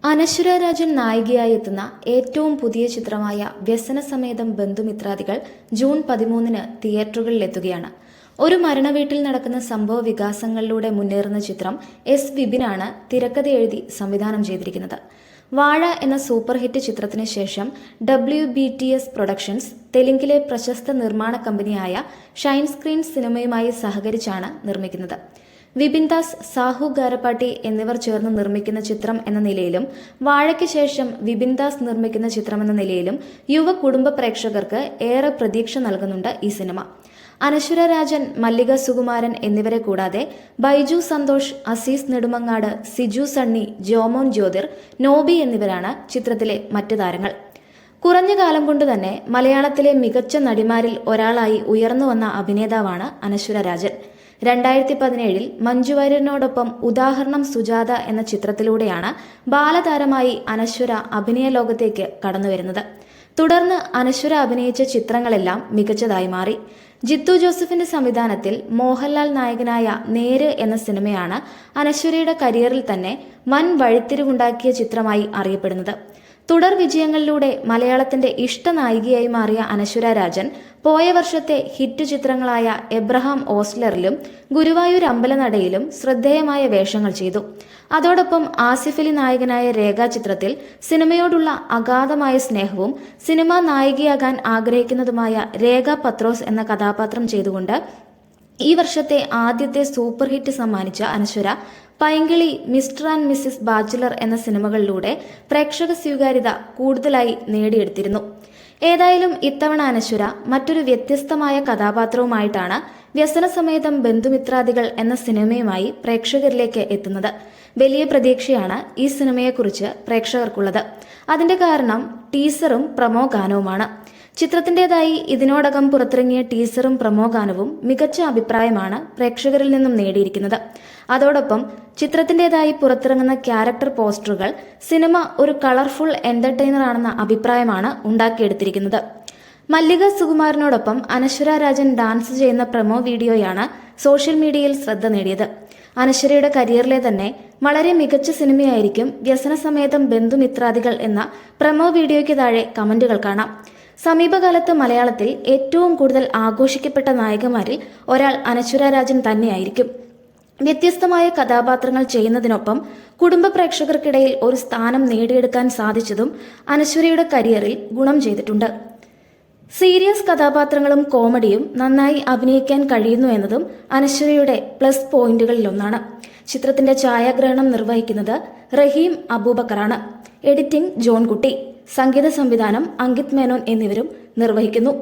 അനശ്വര രാജൻ നായികയായി എത്തുന്ന ഏറ്റവും പുതിയ ചിത്രമായ വ്യസനസമേതം ബന്ധുമിത്രാദികൾ ജൂൺ 13-ന് തിയേറ്ററുകളിലെത്തുകയാണ്. ഒരു മരണവീട്ടിൽ നടക്കുന്ന സംഭവ വികാസങ്ങളിലൂടെ മുന്നേറുന്ന ചിത്രം എസ് വിപിനാണ് തിരക്കഥ എഴുതി സംവിധാനം ചെയ്തിരിക്കുന്നത്. വാഴ എന്ന സൂപ്പർ ഹിറ്റ് ചിത്രത്തിന് ശേഷം WBTS പ്രൊഡക്ഷൻസ് തെലുങ്കിലെ പ്രശസ്ത നിർമ്മാണ കമ്പനിയായ ഷൈൻ സ്ക്രീൻ സിനിമയുമായി സഹകരിച്ചാണ് നിർമ്മിക്കുന്നത്. വിപിൻ ദാസ്, സാഹു ഗാരപ്പാട്ടി എന്നിവർ ചേർന്ന് നിർമ്മിക്കുന്ന ചിത്രം എന്ന നിലയിലും വാഴയ്ക്ക് ശേഷം വിപിൻ ദാസ് നിർമ്മിക്കുന്ന ചിത്രമെന്ന നിലയിലും യുവ കുടുംബ പ്രേക്ഷകർക്ക് ഏറെ പ്രതീക്ഷ നൽകുന്നുണ്ട് ഈ സിനിമ. അനശ്വര രാജൻ, മല്ലിക സുകുമാരൻ എന്നിവരെ കൂടാതെ ബൈജു സന്തോഷ്, അസീസ് നെടുമങ്ങാട്, സിജു സണ്ണി, ജോമോൻ ജ്യോതിർ, നോബി എന്നിവരാണ് ചിത്രത്തിലെ മറ്റ് താരങ്ങൾ. കുറഞ്ഞ കാലം കൊണ്ട് തന്നെ മലയാളത്തിലെ മികച്ച നടിമാരിൽ ഒരാളായി ഉയർന്നുവന്ന അഭിനേതാവാണ് അനശ്വര രാജൻ. 2017-ൽ മഞ്ജു വാര്യരിനോടൊപ്പം ഉദാഹരണം സുജാത എന്ന ചിത്രത്തിലൂടെയാണ് ബാലതാരമായി അനശ്വര അഭിനയ ലോകത്തേക്ക് കടന്നുവരുന്നത്. തുടർന്ന് അനശ്വര അഭിനയിച്ച ചിത്രങ്ങളെല്ലാം മികച്ചതായി മാറി. ജിത്തു ജോസഫിന്റെ സംവിധാനത്തിൽ മോഹൻലാൽ നായകനായ നേര് എന്ന സിനിമയാണ് അനശ്വരയുടെ കരിയറിൽ തന്നെ വൻ വഴിത്തിരിവുണ്ടാക്കിയ ചിത്രമായി അറിയപ്പെടുന്നത്. തുടർ വിജയങ്ങളിലൂടെ മലയാളത്തിന്റെ ഇഷ്ടനായികയായി മാറിയ അനശ്വര രാജൻ പോയ വർഷത്തെ ഹിറ്റ് ചിത്രങ്ങളായ എബ്രഹാം ഓസ്ലറിലും ഗുരുവായൂർ അമ്പലനടയിലും ശ്രദ്ധേയമായ വേഷങ്ങൾ ചെയ്തു. അതോടൊപ്പം ആസിഫ് അലി നായകനായ രേഖ ചിത്രത്തിൽ സിനിമയോടുള്ള അഗാധമായ സ്നേഹവും സിനിമാ നായികയാകാൻ ആഗ്രഹിക്കുന്നതുമായ രേഖ പത്രോസ് എന്ന കഥാപാത്രം ചെയ്തുകൊണ്ട് ഈ വർഷത്തെ ആദ്യത്തെ സൂപ്പർ ഹിറ്റ് സമ്മാനിച്ച അനശ്വര പൈങ്കിളി, മിസ്റ്റർ ആൻഡ് മിസ്സിസ് ബാച്ചിലർ എന്ന സിനിമകളിലൂടെ പ്രേക്ഷക സ്വീകാര്യത കൂടുതലായി നേടിയെടുത്തിരുന്നു. ഏതായാലും ഇത്തവണ അനശ്വര മറ്റൊരു വ്യത്യസ്തമായ കഥാപാത്രവുമായിട്ടാണ് വ്യസനസമേതം ബന്ധുമിത്രാദികൾ എന്ന സിനിമയുമായി പ്രേക്ഷകരിലേക്ക് എത്തുന്നത്. വലിയ പ്രതീക്ഷയാണ് ഈ സിനിമയെക്കുറിച്ച് പ്രേക്ഷകർക്കുള്ളത്. അതിന്റെ കാരണം ടീസറും പ്രമോ ഗാനവുമാണ്. ചിത്രത്തിന്റേതായി ഇതിനോടകം പുറത്തിറങ്ങിയ ടീസറും പ്രമോ ഗാനവും മികച്ച അഭിപ്രായമാണ് പ്രേക്ഷകരിൽ നിന്നും നേടിയിരിക്കുന്നത്. അതോടൊപ്പം ചിത്രത്തിന്റേതായി പുറത്തിറങ്ങുന്ന ക്യാരക്ടർ പോസ്റ്ററുകൾ സിനിമ ഒരു കളർഫുൾ എന്റർടൈനർ ആണെന്ന അഭിപ്രായമാണ് ഉണ്ടാക്കിയെടുത്തിരിക്കുന്നത്. മല്ലിക സുകുമാരനോടൊപ്പം അനശ്വര രാജൻ ഡാൻസ് ചെയ്യുന്ന പ്രമോ വീഡിയോയാണ് സോഷ്യൽ മീഡിയയിൽ ശ്രദ്ധ നേടിയത്. അനശ്വരയുടെ കരിയറിലെ തന്നെ വളരെ മികച്ച സിനിമയായിരിക്കും വ്യസനസമേതം ബന്ധുമിത്രാദികൾ എന്ന പ്രമോ വീഡിയോയ്ക്ക് താഴെ കമന്റുകൾ കാണാം. സമീപകാലത്ത് മലയാളത്തിൽ ഏറ്റവും കൂടുതൽ ആഘോഷിക്കപ്പെട്ട നായികമാരിൽ ഒരാൾ അനശ്വര രാജൻ തന്നെയായിരിക്കും. വ്യത്യസ്തമായ കഥാപാത്രങ്ങൾ ചെയ്യുന്നതിനൊപ്പം കുടുംബ പ്രേക്ഷകർക്കിടയിൽ ഒരു സ്ഥാനം നേടിയെടുക്കാൻ സാധിച്ചതും അനശ്വരയുടെ കരിയറിൽ ഗുണം ചെയ്തിട്ടുണ്ട്. സീരിയസ് കഥാപാത്രങ്ങളും കോമഡിയും നന്നായി അഭിനയിക്കാൻ കഴിയുന്നു എന്നതും അനശ്വരയുടെ പ്ലസ് പോയിന്റുകളിലൊന്നാണ്. ചിത്രത്തിന്റെ ഛായാഗ്രഹണം നിർവഹിക്കുന്നത് റഹീം അബൂബക്കറാണ്. എഡിറ്റിംഗ് ജോൺ കുട്ടി, സംഗീത സംവിധാനം അങ്കിത് മേനോൻ എന്നിവരും നിർവഹിക്കുന്നു.